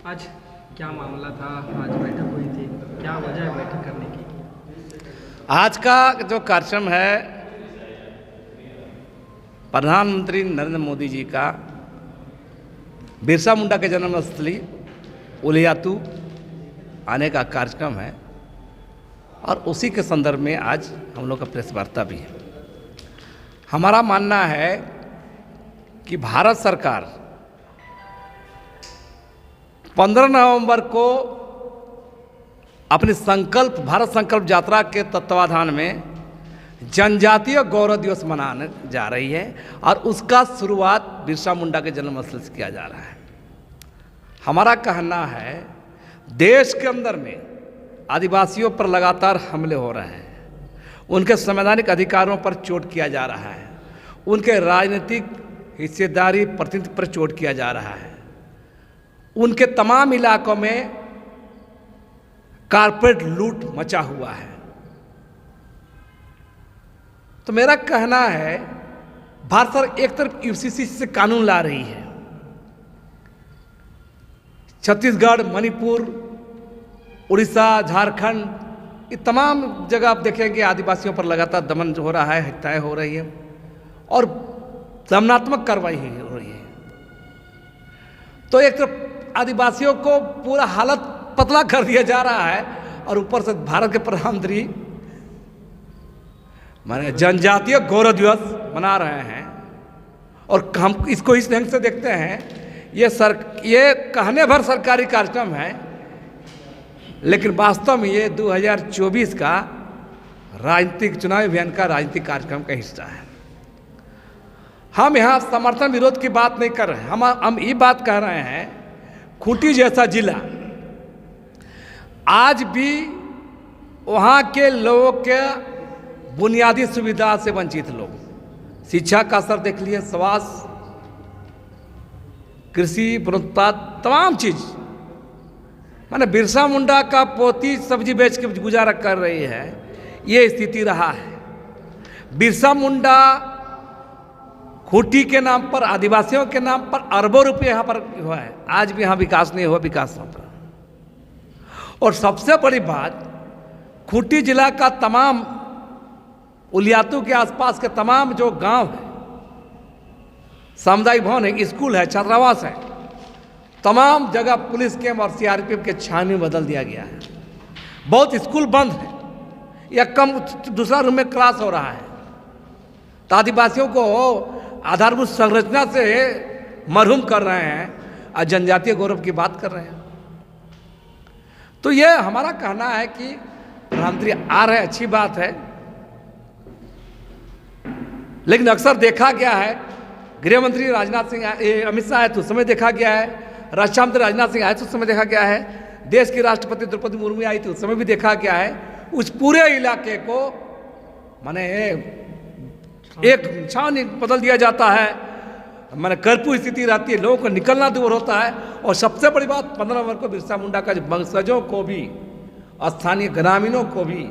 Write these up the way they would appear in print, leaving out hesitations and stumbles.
आज क्या मामला था? आज बैठक हुई थी, क्या वजह है बैठक करने की? आज का जो कार्यक्रम है प्रधानमंत्री नरेंद्र मोदी जी का बिरसा मुंडा के जन्मस्थली उलियातू आने का कार्यक्रम है और उसी के संदर्भ में आज हम लोग का प्रेस वार्ता भी है। हमारा मानना है कि भारत सरकार 15 नवंबर को अपनी भारत संकल्प यात्रा के तत्वाधान में जनजातीय गौरव दिवस मनाने जा रही है और उसका शुरुआत बिरसा मुंडा के जन्मस्थल से किया जा रहा है। हमारा कहना है देश के अंदर में आदिवासियों पर लगातार हमले हो रहे हैं, उनके संवैधानिक अधिकारों पर चोट किया जा रहा है, उनके राजनीतिक हिस्सेदारी प्रतिनिधित्व पर चोट किया जा रहा है, उनके तमाम इलाकों में कारपेट लूट मचा हुआ है। तो मेरा कहना है भारत सरकार एक तरफ यूसीसी से कानून ला रही है, छत्तीसगढ़, मणिपुर, उड़ीसा, झारखंड, ये तमाम जगह आप देखेंगे आदिवासियों पर लगातार दमन हो रहा है, हत्याएं हो रही है और दमनात्मक कार्रवाई हो रही है। तो एक तरफ आदिवासियों को पूरा हालत पतला कर दिया जा रहा है और ऊपर से भारत के प्रधानमंत्री माने जनजातीय गौरव दिवस मना रहे हैं और हम इसको इस ढंग से देखते हैं ये कहने भर सरकारी कार्यक्रम है, लेकिन वास्तव में ये 2024 का राजनीतिक चुनाव अभियान का राजनीतिक कार्यक्रम का हिस्सा है। हम यहाँ समर्थन विरोध की बात नहीं कर रहे हैं, हम ये बात कह रहे हैं खूंटी जैसा जिला आज भी वहाँ के लोगों के बुनियादी सुविधा से वंचित लोग, शिक्षा का स्तर देख लिए, स्वास्थ्य, कृषि, वनोत्पाद, तमाम चीज माने बिरसा मुंडा का पोती सब्जी बेच के गुजारा कर रही है, ये स्थिति रहा है। बिरसा मुंडा खूंटी के नाम पर, आदिवासियों के नाम पर अरबों रुपये यहाँ पर हुआ है, आज भी यहाँ विकास नहीं हुआ, विकास होता। और सबसे बड़ी बात, खूंटी जिला का तमाम उलियातू के आसपास के तमाम जो गांव है, सामुदायिक भवन है, स्कूल है, छात्रावास है, तमाम जगह पुलिस कैंप और सीआरपीएफ के छावनी में बदल दिया गया है। बहुत स्कूल बंद है या कम दूसरा रूम में क्लास हो रहा है। तो आदिवासियों को आधारभूत संरचना से मरहूम कर रहे हैं और जनजातीय गौरव की बात कर रहे हैं। तो ये हमारा कहना है कि प्रधानमंत्री आ रहे हैं, अच्छी बात है, लेकिन अक्सर देखा गया है गृह मंत्री राजनाथ सिंह अमित शाह आए तो उस समय देखा गया है, रक्षा मंत्री राजनाथ सिंह आए तो उस समय देखा गया है, देश की राष्ट्रपति द्रौपदी मुर्मू आई थी उस समय भी देखा गया है। उस पूरे इलाके को माने एक छावनी बदल दिया जाता है, माने कर्फ्यू स्थिति रहती है, लोगों को निकलना दूर होता है। और सबसे बड़ी बात 15 नवंबर को बिरसा मुंडा का वंशजों को भी, स्थानीय ग्रामीणों को भी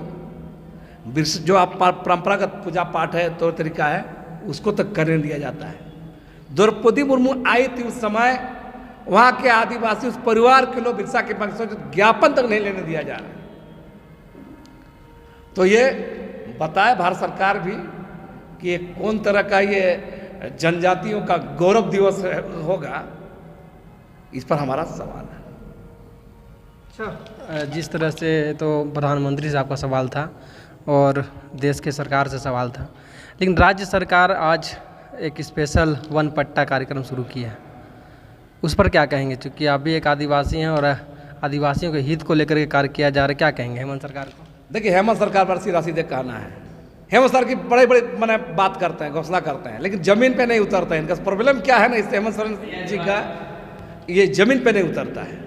जो आप परंपरागत पूजा पाठ है, तौर तरीका है, उसको तक करने दिया जाता है। द्रौपदी मुर्मू आई थी उस समय, वहाँ के आदिवासी उस परिवार के लोग बिरसा के वंशजों ज्ञापन तक नहीं लेने दिया जा रहा। तो ये बताए भारत सरकार भी कि ये कौन तरह का ये जनजातियों का गौरव दिवस होगा, इस पर हमारा सवाल है। अच्छा, जिस तरह से तो प्रधानमंत्री साहब का सवाल था और देश के सरकार से सवाल था, लेकिन राज्य सरकार आज एक स्पेशल वन पट्टा कार्यक्रम शुरू किया है, उस पर क्या कहेंगे? चूँकि आप भी एक आदिवासी हैं और आदिवासियों के हित को लेकर के कार्य किया जा रहा है, क्या कहेंगे हेमंत सरकार को? देखिए, हेमंत सरकार पर सीधा सीधे कहना है, हेमंत सरकार की बड़े बड़े मैंने बात करते हैं, घोषणा करते हैं, लेकिन जमीन पे नहीं उतरते हैं। इनका प्रॉब्लम क्या है ना, इससे हेमंत सरकार जी का ये जमीन पे नहीं उतरता है,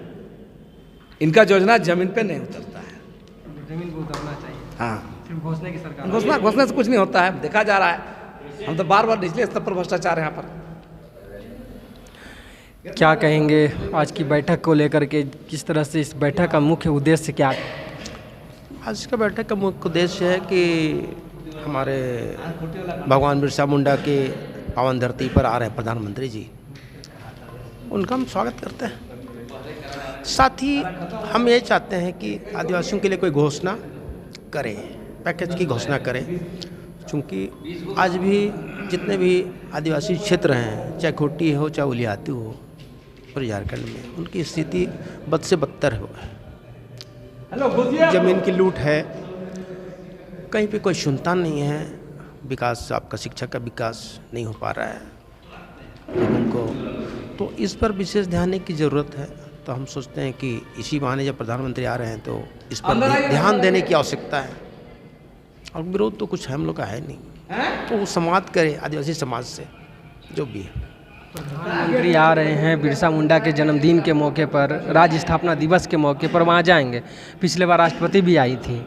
इनका योजना जमीन पे नहीं उतरता है। जमीन पे उतरना चाहिए। हाँ, सिर्फ घोषणा की सरकार, घोषणा से कुछ नहीं होता है, देखा जा रहा है। हम तो बार बार निचले स्तर पर भ्रष्टाचार यहाँ पर। क्या कहेंगे आज की बैठक को लेकर के, किस तरह से इस बैठक का मुख्य उद्देश्य क्या है? आज का बैठक का मुख्य उद्देश्य है कि हमारे भगवान बिरसा मुंडा के पावन धरती पर आ रहे हैं प्रधानमंत्री जी, उनका हम स्वागत करते हैं। साथ ही हम ये चाहते हैं कि आदिवासियों के लिए कोई घोषणा करे, पैकेज की घोषणा करे, क्योंकि आज भी जितने भी आदिवासी क्षेत्र हैं, चाहे खूंटी हो चाहे उलियाती हो पूरे झारखंड में, उनकी स्थिति बद से बदतर हो है। ज़मीन की लूट है, कहीं पे कोई सुनता नहीं है, विकास आपका शिक्षा का विकास नहीं हो पा रहा है लोगों को, तो इस पर विशेष ध्यान देने की ज़रूरत है। तो हम सोचते हैं कि इसी बहाने जब प्रधानमंत्री आ रहे हैं तो इस पर ध्यान देने की आवश्यकता है। और विरोध तो कुछ हम लोग का है नहीं, तो वो संवाद करे आदिवासी समाज से जो भी है। प्रधानमंत्री आ रहे हैं, बिरसा मुंडा के जन्मदिन के मौके पर, राज्य स्थापना दिवस के मौके पर वहाँ जाएंगे। पिछले बार राष्ट्रपति भी आई थी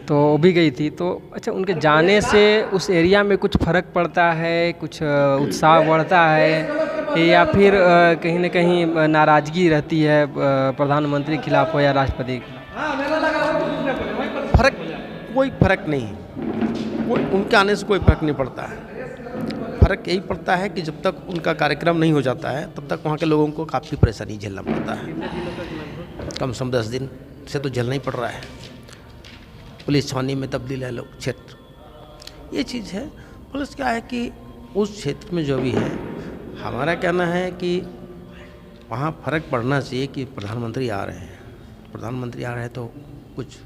तो वो भी गई थी, तो अच्छा उनके जाने से उस एरिया में कुछ फ़र्क पड़ता है, कुछ उत्साह बढ़ता है, या फिर कहीं ना कहीं नाराज़गी रहती है प्रधानमंत्री के खिलाफ हो या राष्ट्रपति के खिलाफ? कोई फर्क नहीं है, कोई उनके आने से कोई फर्क नहीं पड़ता है। फ़र्क यही पड़ता है कि जब तक उनका कार्यक्रम नहीं हो जाता है तब तक वहाँ के लोगों को काफ़ी परेशानी झेलना पड़ता है। कम से कम 10 दिन से तो झेलना ही पड़ रहा है। पुलिस छावनी में तब्दील है लोग क्षेत्र, ये चीज़ है। पुलिस क्या है कि उस क्षेत्र में जो भी है, हमारा कहना है कि वहाँ फ़र्क पड़ना चाहिए कि प्रधानमंत्री आ रहे हैं, प्रधानमंत्री आ रहे हैं तो कुछ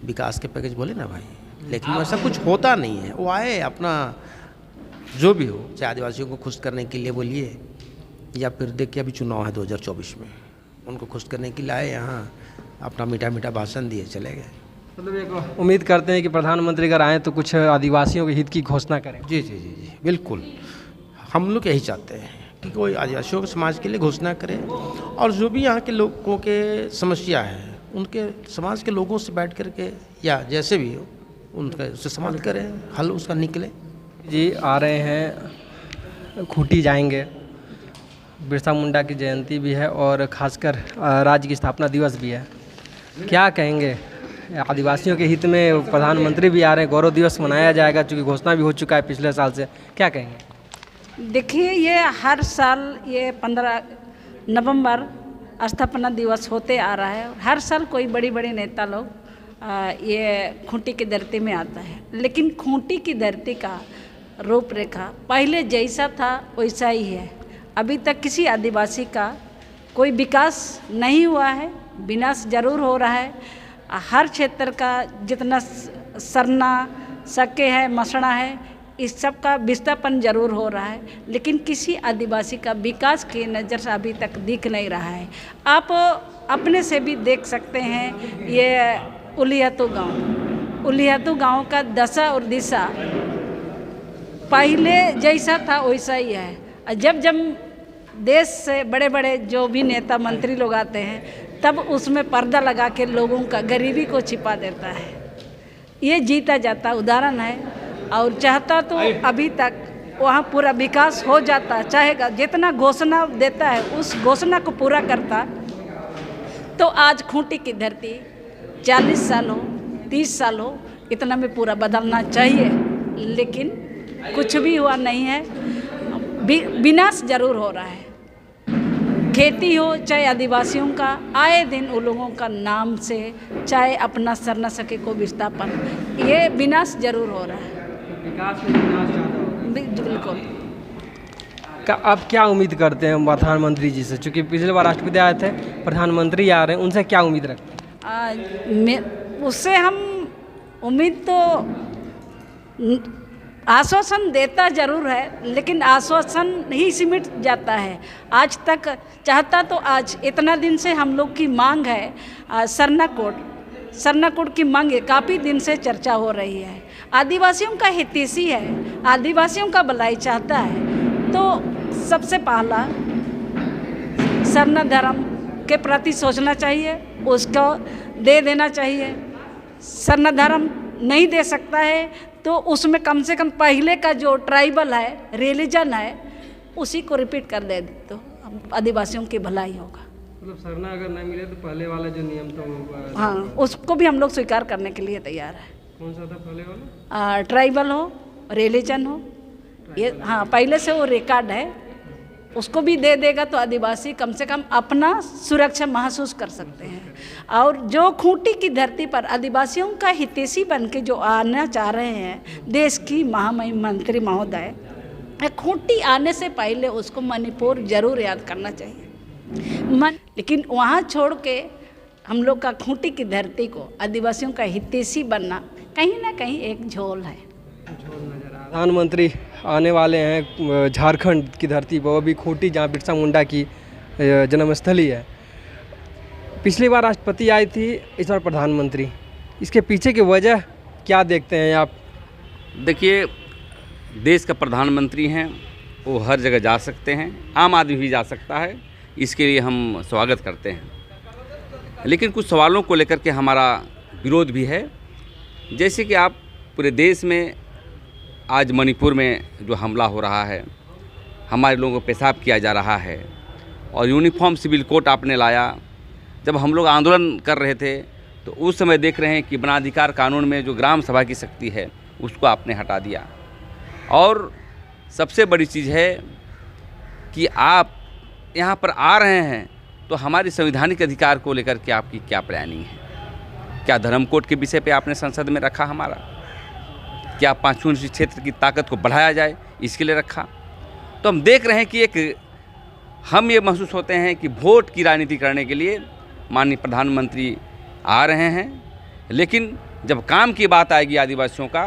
विकास के पैकेज बोले ना भाई, लेकिन वैसा कुछ होता नहीं है। वो आए अपना जो भी हो, चाहे आदिवासियों को खुश करने के लिए बोलिए, या फिर देखिए अभी चुनाव है 2024 में, उनको खुश करने के लिए आए, यहाँ अपना मीठा मीठा भाषण दिए चले गए। मतलब एक उम्मीद करते हैं कि प्रधानमंत्री अगर आएँ तो कुछ आदिवासियों के हित की घोषणा करें। जी जी जी जी बिल्कुल, हम लोग यही चाहते हैं कि कोई आदिवासियों के समाज के लिए घोषणा करे, और जो भी यहाँ के लोगों के समस्या है उनके समाज के लोगों से बैठ कर के या जैसे भी हो उनका उससे समाधान करें, हल उसका निकले। जी आ रहे हैं, खूंटी जाएंगे, बिरसा मुंडा की जयंती भी है और खासकर राज्य की स्थापना दिवस भी है, क्या कहेंगे? आदिवासियों के हित में प्रधानमंत्री भी आ रहे हैं, गौरव दिवस मनाया जाएगा चूँकि घोषणा भी हो चुका है पिछले साल से, क्या कहेंगे? देखिए, ये हर साल ये 15 नवंबर स्थापना दिवस होते आ रहा है। हर साल कोई बड़ी बड़ी नेता लोग ये खूंटी की धरती में आता है, लेकिन खूंटी की धरती का रूपरेखा पहले जैसा था वैसा ही है। अभी तक किसी आदिवासी का कोई विकास नहीं हुआ है, विनाश जरूर हो रहा है। हर क्षेत्र का जितना सरना सके है, मसड़ा है, इस सब का विस्थापन जरूर हो रहा है, लेकिन किसी आदिवासी का विकास की नज़र से अभी तक दिख नहीं रहा है। आप अपने से भी देख सकते हैं, ये उलियातू गांव का दशा और दिशा पहले जैसा था वैसा ही है। जब जब देश से बड़े बड़े जो भी नेता मंत्री लोग आते हैं तब उसमें पर्दा लगा के लोगों का गरीबी को छिपा देता है। ये जीता जाता उदाहरण है, और चाहता तो अभी तक वहाँ पूरा विकास हो जाता, चाहेगा जितना घोषणा देता है उस घोषणा को पूरा करता, तो आज खूंटी की धरती 40 साल हो 30 साल हो इतना में पूरा बदलना चाहिए, लेकिन कुछ भी हुआ नहीं है। विनाश जरूर हो रहा है। खेती हो चाहे आदिवासियों का, आए दिन उन लोगों का नाम से चाहे अपना सर न सके को विस्थापन, ये विनाश जरूर हो रहा है। विकास में विनाश ज़्यादा हो रहा है। बिल्कुल। आप क्या उम्मीद करते हैं प्रधानमंत्री जी से? चूँकि पिछले बार राष्ट्रपति आए थे, प्रधानमंत्री आ रहे हैं, उनसे क्या उम्मीद रखते हैं? उससे हम उम्मीद तो आश्वासन देता ज़रूर है, लेकिन आश्वासन ही सिमट जाता है। आज तक चाहता तो आज इतना दिन से हम लोग की मांग है, सरना कोड की मांग है, काफ़ी दिन से चर्चा हो रही है। आदिवासियों का हितैषी है, आदिवासियों का भलाई चाहता है, तो सबसे पहला सरना धर्म के प्रति सोचना चाहिए, उसको दे देना चाहिए। सरना धर्म नहीं दे सकता है तो उसमें कम से कम पहले का जो ट्राइबल है, रिलीजन है, उसी को रिपीट कर दे तो आदिवासियों की भलाई होगा। मतलब सरना अगर नहीं मिले तो पहले वाला जो नियम था हाँ, उसको भी हम लोग स्वीकार करने के लिए तैयार है। कौन सा था पहले वाला? ट्राइबल हो, रिलीजन हो, ये हाँ पहले से वो रिकॉर्ड है, उसको भी दे देगा तो आदिवासी कम से कम अपना सुरक्षा महसूस कर सकते हैं। और जो खूंटी की धरती पर आदिवासियों का हितैषी बन के जो आना चाह रहे हैं देश की महामहिम मंत्री महोदय, खूंटी आने से पहले उसको मणिपुर जरूर याद करना चाहिए। लेकिन वहाँ छोड़ के हम लोग का खूंटी की धरती को आदिवासियों का हितैषी बनना कहीं ना कहीं एक झोल है। प्रधानमंत्री आने वाले हैं झारखंड की धरती पर, वो भी खूंटी जहाँ बिरसा मुंडा की जन्मस्थली है। पिछली बार राष्ट्रपति आई थी, इस बार प्रधानमंत्री। इसके पीछे की वजह क्या देखते हैं आप? देखिए, देश का प्रधानमंत्री हैं, वो हर जगह जा सकते हैं, आम आदमी भी जा सकता है, इसके लिए हम स्वागत करते हैं। लेकिन कुछ सवालों को लेकर के हमारा विरोध भी है। जैसे कि आप पूरे देश में आज मणिपुर में जो हमला हो रहा है, हमारे लोगों को पेशाब किया जा रहा है, और यूनिफॉर्म सिविल कोड आपने लाया। जब हम लोग आंदोलन कर रहे थे तो उस समय देख रहे हैं कि वनाधिकार कानून में जो ग्राम सभा की शक्ति है उसको आपने हटा दिया। और सबसे बड़ी चीज़ है कि आप यहाँ पर आ रहे हैं तो हमारी संवैधानिक अधिकार को लेकर के आपकी क्या प्लानिंग है? क्या धर्म कोड के विषय पे आपने संसद में रखा हमारा? क्या 5वीं क्षेत्र की ताकत को बढ़ाया जाए इसके लिए रखा? तो हम देख रहे हैं कि हम ये महसूस होते हैं कि वोट की राजनीति करने के लिए माननीय प्रधानमंत्री आ रहे हैं, लेकिन जब काम की बात आएगी आदिवासियों का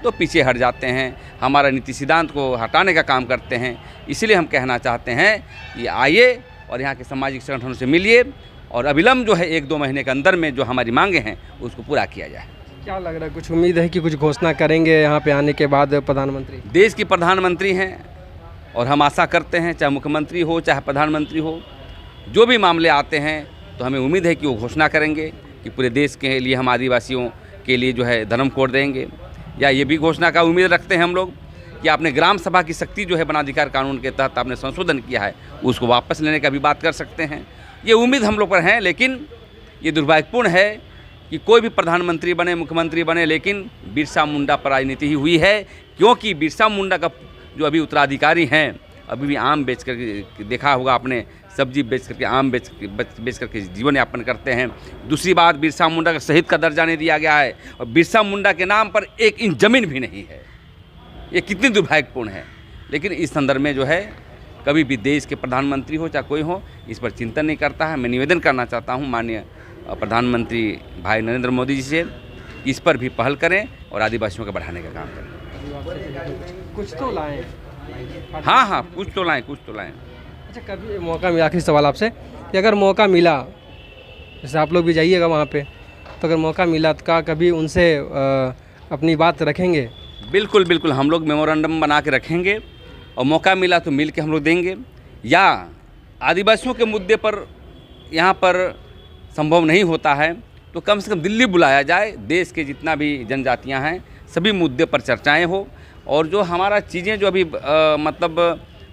तो पीछे हट जाते हैं, हमारा नीति सिद्धांत को हटाने का काम करते हैं। इसलिए हम कहना चाहते हैं कि आइए और यहाँ के सामाजिक संगठनों से मिलिए और अविलंब जो है 1-2 महीने के अंदर में जो हमारी मांगे हैं उसको पूरा किया जाए। क्या लग रहा है, कुछ उम्मीद है कि कुछ घोषणा करेंगे यहाँ पे आने के बाद प्रधानमंत्री? देश के प्रधानमंत्री हैं और हम आशा करते हैं, चाहे मुख्यमंत्री हो चाहे प्रधानमंत्री हो, जो भी मामले आते हैं तो हमें उम्मीद है कि वो घोषणा करेंगे कि पूरे देश के लिए हम आदिवासियों के लिए जो है धर्म कोड देंगे। या ये भी घोषणा का उम्मीद रखते हैं हम लोग कि आपने ग्राम सभा की शक्ति जो है वनाधिकार कानून के तहत आपने संशोधन किया है उसको वापस लेने का भी बात कर सकते हैं। ये उम्मीद हम लोग पर है। लेकिन ये दुर्भाग्यपूर्ण है कि कोई भी प्रधानमंत्री बने, मुख्यमंत्री बने, लेकिन बिरसा मुंडा पर राजनीति ही हुई है। क्योंकि बिरसा मुंडा का जो अभी उत्तराधिकारी हैं अभी भी आम बेच कर, देखा होगा आपने, सब्जी बेच करके, आम बेच करके जीवन यापन करते हैं। दूसरी बात, बिरसा मुंडा का शहीद का दर्जा नहीं दिया गया है और बिरसा मुंडा के नाम पर 1 इंच ज़मीन भी नहीं है। ये कितनी दुर्भाग्यपूर्ण है। लेकिन इस संदर्भ में जो है कभी भी देश के प्रधानमंत्री हो चाहे कोई हो, इस पर चिंतन नहीं करता है। मैं निवेदन करना चाहता हूँ माननीय प्रधानमंत्री भाई नरेंद्र मोदी जी से, इस पर भी पहल करें और आदिवासियों को बढ़ाने का काम करें। कुछ तो लाएं। हाँ, कुछ तो लाएं। अच्छा, कभी मौका मिला, आखिरी सवाल आपसे, कि अगर मौका मिला, जैसे आप लोग भी जाइएगा वहाँ पे, तो अगर मौका मिला तो क्या कभी उनसे अपनी बात रखेंगे? बिल्कुल, हम लोग मेमोरेंडम बना के रखेंगे और मौका मिला तो मिल के हम लोग देंगे। या आदिवासियों के मुद्दे पर यहाँ पर संभव नहीं होता है तो कम से कम दिल्ली बुलाया जाए, देश के जितना भी जनजातियाँ हैं सभी मुद्दे पर चर्चाएं हो, और जो हमारा चीज़ें जो अभी मतलब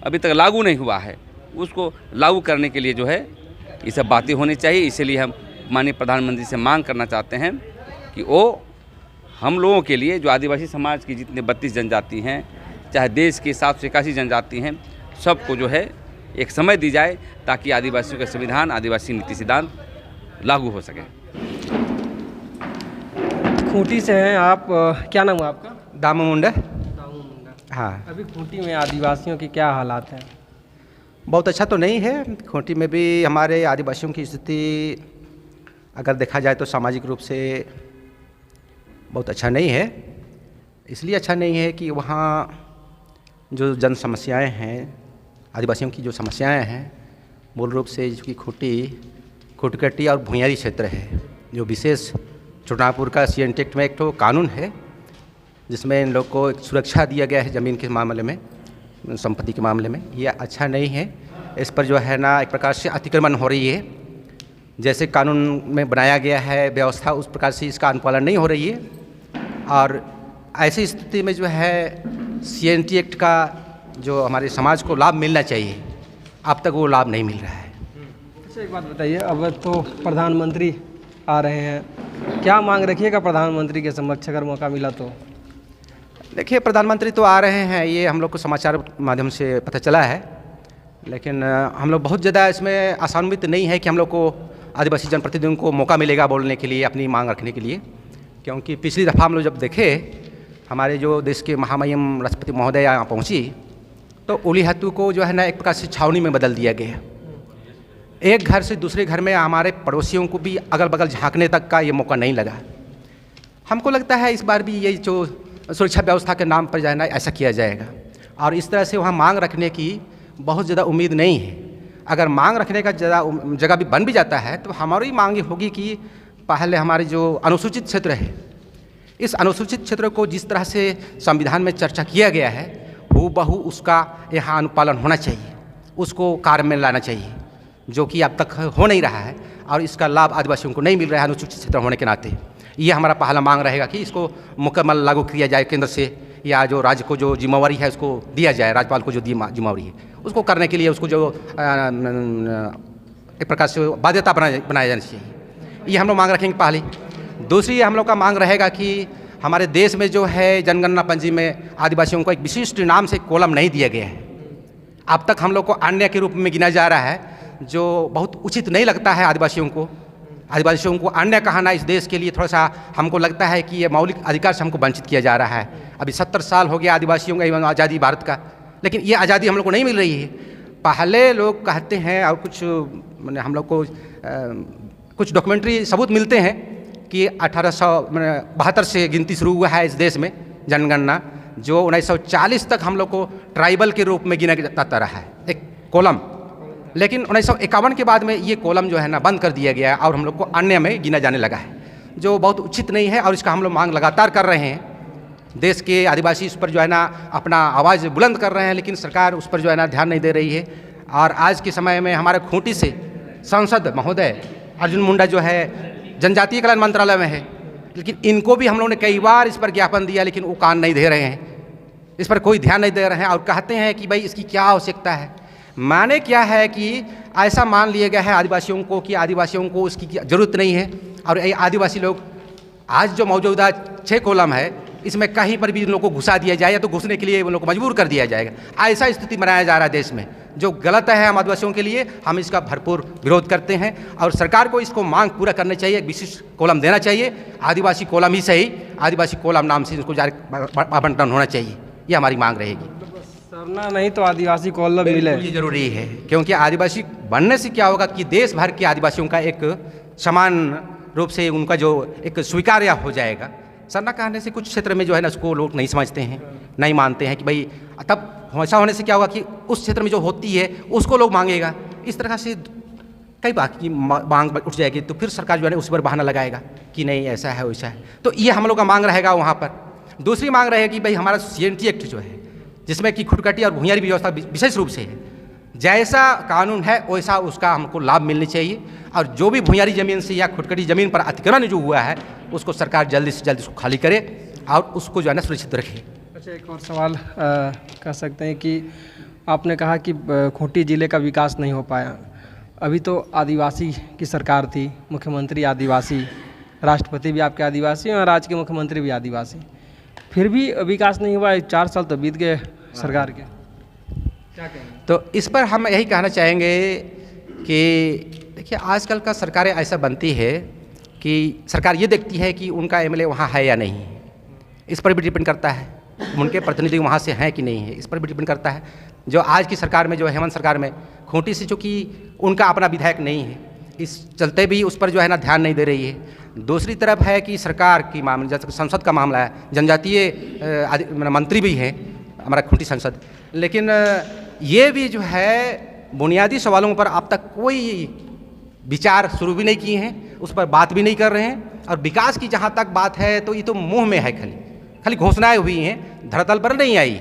अभी तक लागू नहीं हुआ है उसको लागू करने के लिए जो है ये सब बातें होनी चाहिए। इसीलिए हम माननीय प्रधानमंत्री से मांग करना चाहते हैं कि वो हम लोगों के लिए, जो आदिवासी समाज की जितने 32 जनजाति हैं, चाहे देश की 781 जनजाति हैं, सबको जो है एक समय दी जाए ताकि आदिवासियों का संविधान, आदिवासी नीति सिद्धांत लागू हो सके। खूंटी से हैं आप, क्या नाम है आपका? दामू मुंडा। दामू मुंडा। हाँ, अभी खूंटी में आदिवासियों की क्या हालात हैं? बहुत अच्छा तो नहीं है। खूंटी में भी हमारे आदिवासियों की स्थिति अगर देखा जाए तो सामाजिक रूप से बहुत अच्छा नहीं है। इसलिए अच्छा नहीं है कि वहाँ जो जन समस्याएँ हैं, आदिवासियों की जो समस्याएँ हैं, मूल रूप से जो कि खुटकटी और भुइयारी क्षेत्र है, जो विशेष छोटापुर का CNT एक्ट में एक तो कानून है जिसमें इन लोग को एक सुरक्षा दिया गया है ज़मीन के मामले में, संपत्ति के मामले में। ये अच्छा नहीं है। इस पर जो है ना एक प्रकार से अतिक्रमण हो रही है। जैसे कानून में बनाया गया है व्यवस्था, उस प्रकार से इसका अनुपालन नहीं हो रही है। और ऐसी स्थिति में जो है CNT एक्ट का जो हमारे समाज को लाभ मिलना चाहिए, अब तक वो लाभ नहीं मिल रहा है। अच्छा, एक बात बताइए, अब तो प्रधानमंत्री आ रहे हैं, क्या मांग रखिएगा प्रधानमंत्री के समक्ष अगर मौका मिला तो? देखिए, प्रधानमंत्री तो आ रहे हैं, ये हम लोग को समाचार माध्यम से पता चला है, लेकिन हम लोग बहुत ज़्यादा इसमें आशान्वित नहीं है कि हम लोग को आदिवासी जनप्रतिनिधियों को मौका मिलेगा बोलने के लिए, अपनी मांग रखने के लिए, क्योंकि पिछली दफ़ा हम लोग जब देखे हमारे जो देश के महामहिम राष्ट्रपति महोदय यहाँ पहुँची तो उलीहतू को जो है ना एक प्रकार से छावनी में बदल दिया गया। एक घर से दूसरे घर में हमारे पड़ोसियों को भी अगल बगल झांकने तक का ये मौका नहीं लगा। हमको लगता है इस बार भी ये जो सुरक्षा व्यवस्था के नाम पर जो है ना ऐसा किया जाएगा, और इस तरह से वहाँ मांग रखने की बहुत ज़्यादा उम्मीद नहीं है। अगर मांग रखने का जगह भी बन भी जाता है तो हमारी मांग होगी कि पहले हमारे जो अनुसूचित क्षेत्र है, इस अनुसूचित क्षेत्र को जिस तरह से संविधान में चर्चा किया गया है हूबहू उसका यहाँ अनुपालन होना चाहिए, उसको कार्य में लाना चाहिए, जो कि अब तक हो नहीं रहा है और इसका लाभ आदिवासियों को नहीं मिल रहा है अनुसूचित क्षेत्र होने के नाते। ये हमारा पहला मांग रहेगा कि इसको मुकम्मल लागू किया जाए केंद्र से, या जो राज्य को जो जिम्मेवारी है उसको दिया जाए, राज्यपाल को जो जिम्मेवारी है उसको करने के लिए उसको जो एक प्रकार से बाध्यता बनाया जाना चाहिए। ये हम लोग मांग रखेंगे पहले। दूसरी हम लोग का मांग रहेगा कि हमारे देश में जो है जनगणना पंजी में आदिवासियों को एक विशिष्ट नाम से कॉलम नहीं दिया गया है। अब तक हम लोग को अन्य के रूप में गिना जा रहा है, जो बहुत उचित नहीं लगता है आदिवासियों को। आदिवासियों को अन्य कहना इस देश के लिए थोड़ा सा हमको लगता है कि ये मौलिक अधिकार से हमको वंचित किया जा रहा है। अभी 70 साल हो गया आदिवासियों का आज़ादी भारत का, लेकिन ये आज़ादी हम लोग को नहीं मिल रही है। पहले लोग कहते हैं और कुछ मैंने हम लोग को कुछ डॉक्यूमेंट्री सबूत मिलते हैं कि 1872 से गिनती शुरू हुआ है इस देश में जनगणना, जो 1940 तक हम लोग को ट्राइबल के रूप में गिना जाता रहा है एक कॉलम। लेकिन 1951 के बाद में ये कॉलम जो है ना बंद कर दिया गया है और हम लोग को अन्य में गिना जाने लगा है, जो बहुत उचित नहीं है और इसका हम लोग मांग लगातार कर रहे हैं। देश के आदिवासी इस पर जो है ना अपना आवाज़ बुलंद कर रहे हैं, लेकिन सरकार उस पर जो है ना ध्यान नहीं दे रही है। और आज के समय में हमारे खूंटी से सांसद महोदय अर्जुन मुंडा जो है जनजातीय कल्याण मंत्रालय में है, लेकिन इनको भी हम लोगों ने कई बार इस पर ज्ञापन दिया, लेकिन वो कान नहीं दे रहे हैं, इस पर कोई ध्यान नहीं दे रहे हैं और कहते हैं कि भाई इसकी क्या आवश्यकता है। माने क्या है कि ऐसा मान लिया गया है आदिवासियों को कि आदिवासियों को इसकी ज़रूरत नहीं है, और ये आदिवासी लोग आज जो मौजूदा 6 कॉलम है इसमें कहीं पर भी इन लोगों को घुसा दिया जाए या तो घुसने के लिए उन लोगों को मजबूर कर दिया जाएगा। ऐसा स्थिति बनाया जा रहा है देश में, जो गलत है हम आदिवासियों के लिए। हम इसका भरपूर विरोध करते हैं और सरकार को इसको मांग पूरा करना चाहिए, एक विशिष्ट कॉलम देना चाहिए, आदिवासी कॉलम ही सही, आदिवासी कॉलम नाम से इसको आवंटन होना चाहिए। ये हमारी मांग रहेगी। सरना नहीं तो आदिवासी कॉलम मिले, ये जरूरी है, क्योंकि आदिवासी बनने से क्या होगा कि देश भर के आदिवासियों का एक समान रूप से उनका जो एक स्वीकार्य हो जाएगा। सरना कहने से कुछ क्षेत्र में जो है ना उसको लोग नहीं समझते हैं, नहीं मानते हैं कि भाई, तब ऐसा होने से क्या होगा कि उस क्षेत्र में जो होती है उसको लोग मांगेगा। इस तरह से कई बात की मांग उठ जाएगी, तो फिर सरकार जो है ना उस पर बहाना लगाएगा कि नहीं ऐसा है वैसा है। तो ये हम लोग का मांग रहेगा वहाँ पर। दूसरी मांग रहेगी भाई हमारा CNT एक्ट जो है, जिसमें कि खुटकटी और भूमियारी व्यवस्था विशेष रूप से है, जैसा कानून है वैसा उसका हमको लाभ मिलनी चाहिए, और जो भी भूमियारी ज़मीन से या खुटकटी ज़मीन पर अतिक्रमण जो हुआ है उसको सरकार जल्दी से जल्दी उसको खाली करे और उसको जो है ना सुरक्षित रखे। अच्छा, एक और सवाल कर सकते हैं कि आपने कहा कि खूंटी ज़िले का विकास नहीं हो पाया। अभी तो आदिवासी की सरकार थी, मुख्यमंत्री आदिवासी, राष्ट्रपति भी आपके आदिवासी और आज के मुख्यमंत्री भी आदिवासी, फिर भी विकास नहीं हुआ। 4 साल तो बीत गए सरकार के, क्या कहेंगे? तो इस पर हम यही कहना चाहेंगे कि देखिए आजकल का सरकारें ऐसा बनती है कि सरकार ये देखती है कि उनका MLA वहाँ है या नहीं, इस पर भी डिपेंड करता है, उनके प्रतिनिधि वहाँ से हैं कि नहीं है, इस पर भी डिपेंड करता है। जो आज की सरकार में जो हेमंत सरकार में खूंटी से चूँकि उनका अपना विधायक नहीं है, इस चलते भी उस पर जो है ना ध्यान नहीं दे रही है। दूसरी तरफ है कि सरकार की मामला, जैसे संसद का मामला है, जनजातीय मंत्री भी हैं हमारा खूंटी संसद, लेकिन ये भी जो है बुनियादी सवालों पर अब तक कोई विचार शुरू भी नहीं किए हैं, उस पर बात भी नहीं कर रहे हैं। और विकास की जहाँ तक बात है तो ये तो मुंह में है, खाली घोषणाएं हुई हैं, धरातल पर नहीं आई।